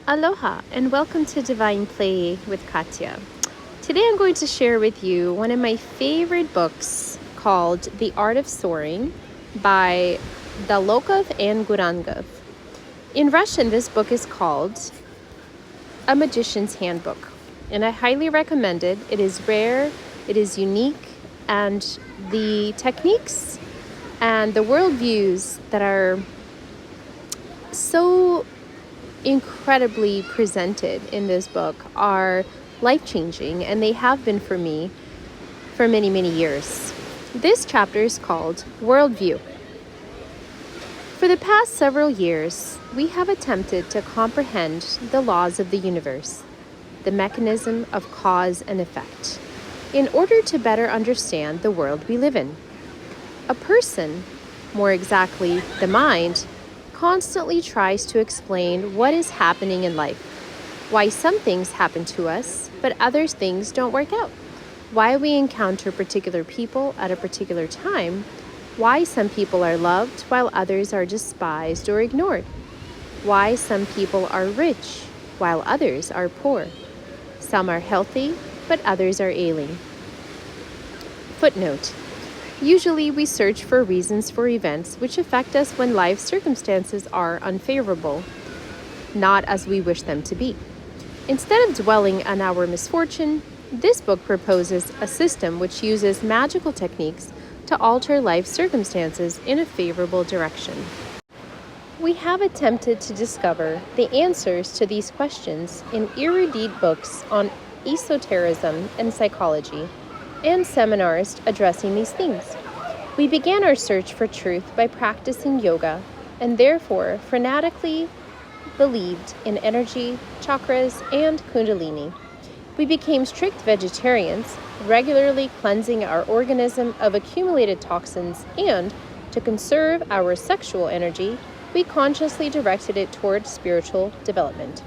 Aloha and welcome to Divine Play with Katya. Today I'm going to share with you one of my favorite books called The Art of Soaring by Dolokhov Vadim Gurangov. In Russian, this book is called A Magician's Handbook, and I highly recommend it. It is rare, it is unique, and the techniques and the worldviews that are so incredibly presented in this book are life-changing, and they have been for me for many, many years. This chapter is called WorldView. For the past several years, we have attempted to comprehend the laws of the universe, the mechanism of cause and effect, in order to better understand the world we live in. A person, more exactly the mind, constantly tries to explain what is happening in life, why some things happen to us, but other things don't work out, why we encounter particular people at a particular time, why some people are loved while others are despised or ignored, why some people are rich while others are poor, some are healthy but others are ailing. Footnote: usually we search for reasons for events which affect us when life circumstances are unfavorable, not as we wish them to be. Instead of dwelling on our misfortune, this book proposes a system which uses magical techniques to alter life circumstances in a favorable direction. We have attempted to discover the answers to these questions in erudite books on esotericism and psychology, and seminars addressing these themes. We began our search for truth by practicing yoga, and therefore fanatically believed in energy, chakras, and kundalini. We became strict vegetarians, regularly cleansing our organism of accumulated toxins, and to conserve our sexual energy, we consciously directed it toward spiritual development.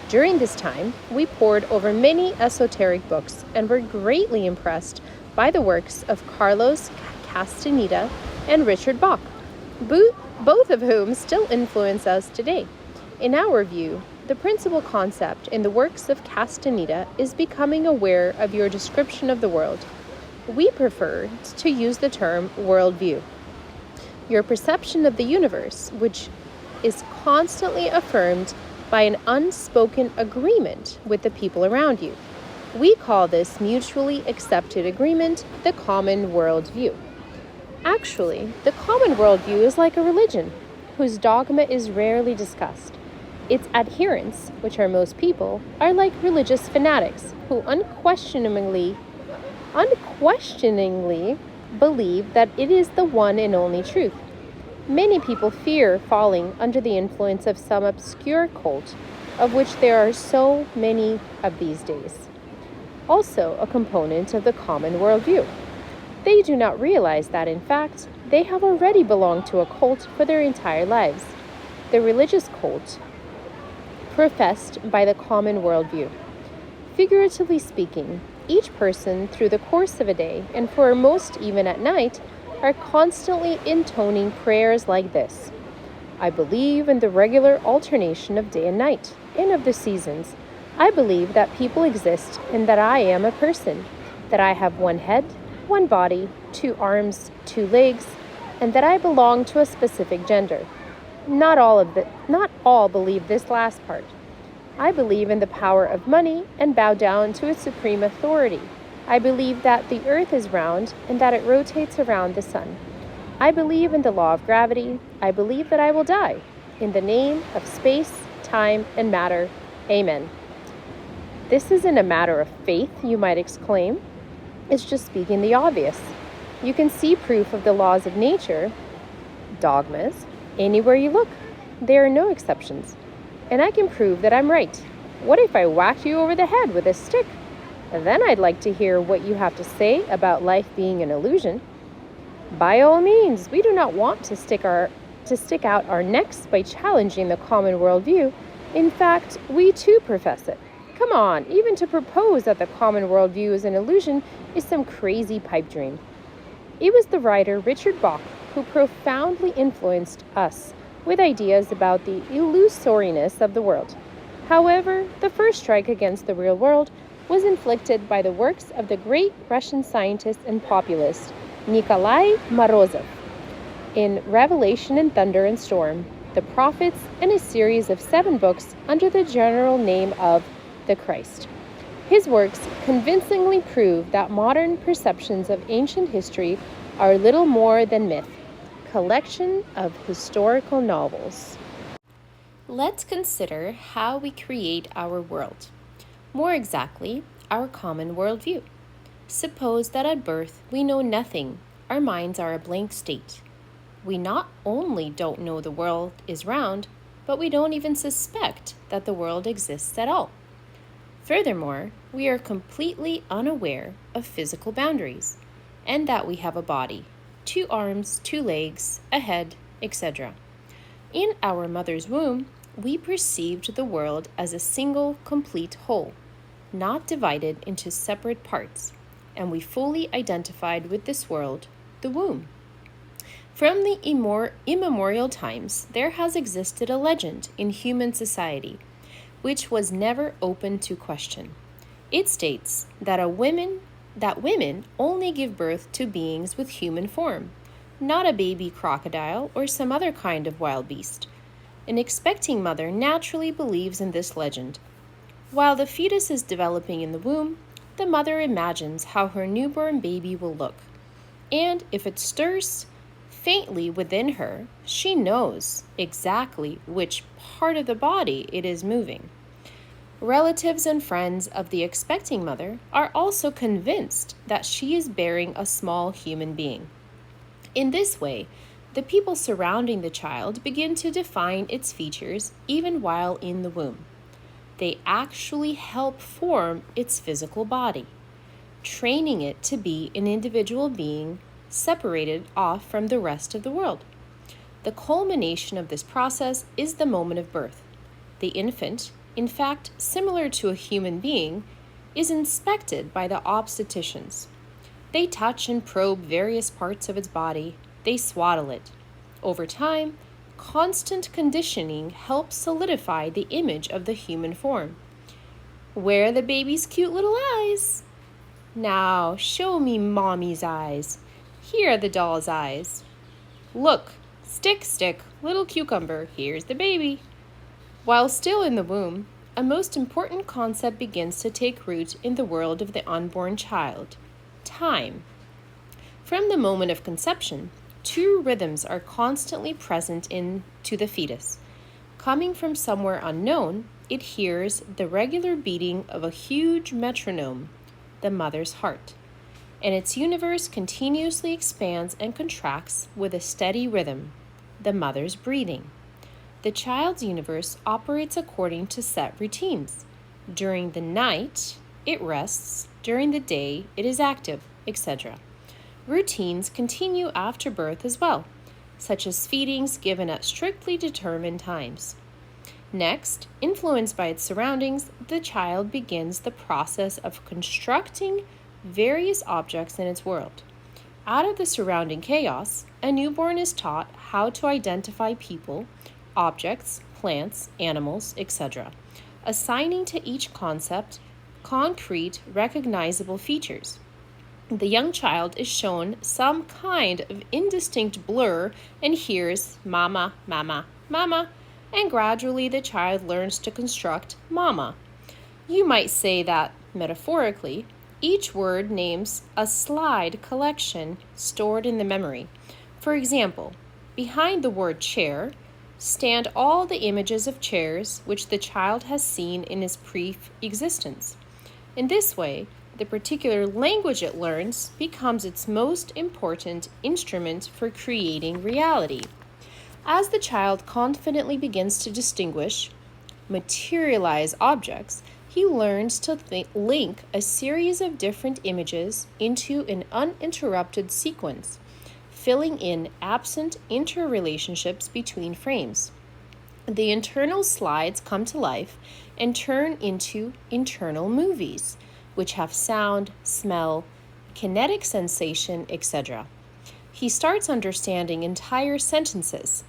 During this time, we pored over many esoteric books and were greatly impressed by the works of Carlos Castaneda and Richard Bach, both of whom still influence us today. In our view, the principal concept in the works of Castaneda is becoming aware of your description of the world. We prefer to use the term worldview. Your perception of the universe, which is constantly affirmed by an unspoken agreement with the people around you. We call this mutually accepted agreement the common worldview. Actually, the common worldview is like a religion, whose dogma is rarely discussed. Its adherents, which are most people, are like religious fanatics who unquestioningly believe that it is the one and only truth. Many people fear falling under the influence of some obscure cult, of which there are so many of these days. Also a component of the common worldview. They do not realize that, in fact, they have already belonged to a cult for their entire lives, the religious cult professed by the common worldview. Figuratively speaking, each person through the course of a day, and for most even at night, are constantly intoning prayers like this: I believe in the regular alternation of day and night, and of the seasons. I believe that people exist and that I am a person, that I have one head, one body, 2 arms, 2 legs, and that I belong to a specific gender. Not all believe this last part. I believe in the power of money and bow down to its supreme authority. I believe that the earth is round and that it rotates around the sun. I believe in the law of gravity. I believe that I will die. In the name of space, time, and matter, amen. This isn't a matter of faith, you might exclaim. It's just speaking the obvious. You can see proof of the laws of nature, dogmas, anywhere you look. There are no exceptions. And I can prove that I'm right. What if I whacked you over the head with a stick? Then I'd like to hear what you have to say about life being an illusion. By all means, we do not want to stick out our necks by challenging the common worldview. In fact, we too profess it. Come on, even to propose that the common worldview is an illusion is some crazy pipe dream. It was the writer Richard Bach who profoundly influenced us with ideas about the illusoriness of the world. However, the first strike against the real world was inflicted by the works of the great Russian scientist and populist Nikolai Morozov in Revelation and Thunder and Storm, The Prophets, and a series of 7 books under the general name of The Christ. His works convincingly prove that modern perceptions of ancient history are little more than myth, collection of historical novels. Let's consider how we create our world. More exactly, our common worldview. Suppose that at birth we know nothing, our minds are a blank state. We not only don't know the world is round, but we don't even suspect that the world exists at all. Furthermore, we are completely unaware of physical boundaries and that we have a body, 2 arms, 2 legs, a head, etc. In our mother's womb, we perceived the world as a single, complete whole, not divided into separate parts, and we fully identified with this world, the womb. From the immemorial times, there has existed a legend in human society which was never open to question. It states that women only give birth to beings with human form, not a baby crocodile or some other kind of wild beast. An expecting mother naturally believes in this legend. While the fetus is developing in the womb, the mother imagines how her newborn baby will look. And if it stirs faintly within her, she knows exactly which part of the body it is moving. Relatives and friends of the expecting mother are also convinced that she is bearing a small human being. In this way, the people surrounding the child begin to define its features even while in the womb. They actually help form its physical body, training it to be an individual being separated off from the rest of the world. The culmination of this process is the moment of birth. The infant, in fact, similar to a human being, is inspected by the obstetricians. They touch and probe various parts of its body. They swaddle it. Over time, constant conditioning helps solidify the image of the human form. Where are the baby's cute little eyes? Now, show me mommy's eyes. Here are the doll's eyes. Look, stick, little cucumber, here's the baby. While still in the womb, a most important concept begins to take root in the world of the unborn child: time. From the moment of conception, 2 rhythms are constantly present into the fetus. Coming from somewhere unknown, it hears the regular beating of a huge metronome, the mother's heart, and its universe continuously expands and contracts with a steady rhythm, the mother's breathing. The child's universe operates according to set routines. During the night, it rests. During the day, it is active, etc. Routines continue after birth as well, such as feedings given at strictly determined times. Next, influenced by its surroundings, the child begins the process of constructing various objects in its world. Out of the surrounding chaos, a newborn is taught how to identify people, objects, plants, animals, etc., assigning to each concept concrete, recognizable features. The young child is shown some kind of indistinct blur and hears mama, mama, mama, and gradually the child learns to construct mama. You might say that, metaphorically, each word names a slide collection stored in the memory. For example, behind the word chair stand all the images of chairs which the child has seen in his pre-existence. In this way, the particular language it learns becomes its most important instrument for creating reality. As the child confidently begins to distinguish, materialize objects, he learns to link a series of different images into an uninterrupted sequence, filling in absent interrelationships between frames. The internal slides come to life and turn into internal movies, which have sound, smell, kinetic sensation, etc. He starts understanding entire sentences,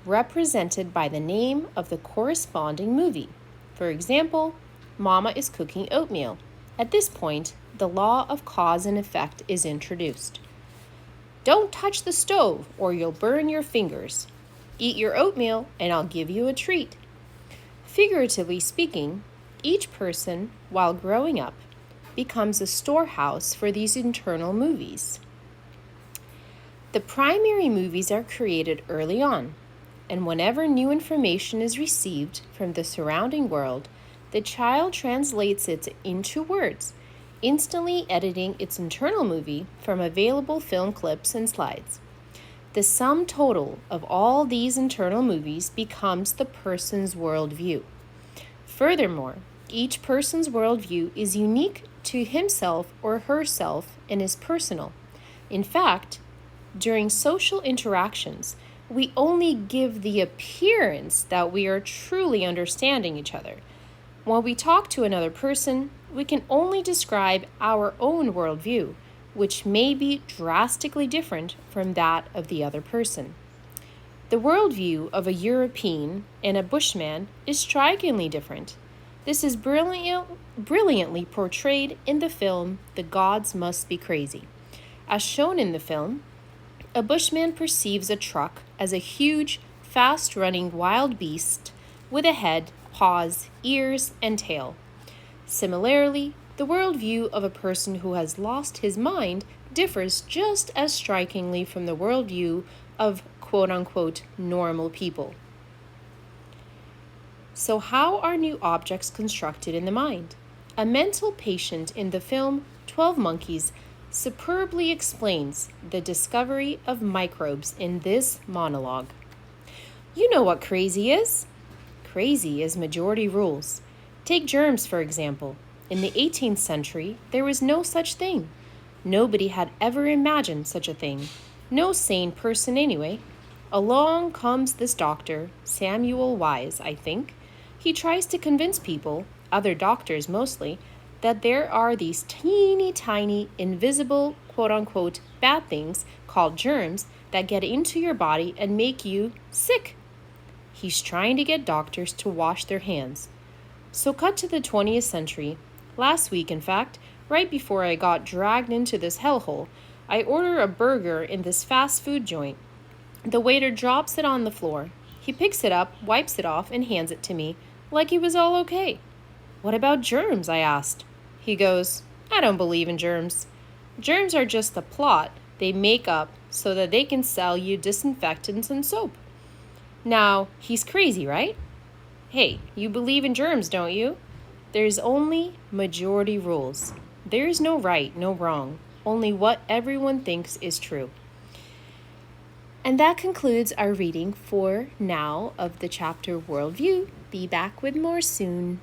represented by the name of the corresponding movie. For example, Mama is cooking oatmeal. At this point, the law of cause and effect is introduced. Don't touch the stove or you'll burn your fingers. Eat your oatmeal and I'll give you a treat. Figuratively speaking, each person, while growing up, becomes a storehouse for these internal movies. The primary movies are created early on, and whenever new information is received from the surrounding world, the child translates it into words, instantly editing its internal movie from available film clips and slides. The sum total of all these internal movies becomes the person's worldview. Furthermore, each person's worldview is unique to himself or herself and is personal. In fact, during social interactions, we only give the appearance that we are truly understanding each other. When we talk to another person, we can only describe our own worldview, which may be drastically different from that of the other person. The worldview of a European and a Bushman is strikingly different. This is brilliantly portrayed in the film The Gods Must Be Crazy. As shown in the film, a Bushman perceives a truck as a huge, fast-running wild beast with a head, paws, ears, and tail. Similarly, the worldview of a person who has lost his mind differs just as strikingly from the worldview of quote-unquote normal people. So how are new objects constructed in the mind? A mental patient in the film 12 Monkeys superbly explains the discovery of microbes in this monologue. You know what crazy is? Crazy is majority rules. Take germs, for example. In the 18th century, there was no such thing. Nobody had ever imagined such a thing. No sane person, anyway. Along comes this doctor, Samuel Wise, I think. He tries to convince people, other doctors mostly, that there are these teeny tiny, invisible, quote-unquote, bad things called germs that get into your body and make you sick. He's trying to get doctors to wash their hands. So cut to the 20th century. Last week, in fact, right before I got dragged into this hellhole, I order a burger in this fast food joint. The waiter drops it on the floor. He picks it up, wipes it off, and hands it to me, like it was all okay. What about germs? I asked. He goes, I don't believe in germs. Germs are just a plot they make up so that they can sell you disinfectants and soap. Now, he's crazy, right? Hey, you believe in germs, don't you? There's only majority rules. There's no right, no wrong, only what everyone thinks is true. And that concludes our reading for now of the chapter Worldview. Be back with more soon.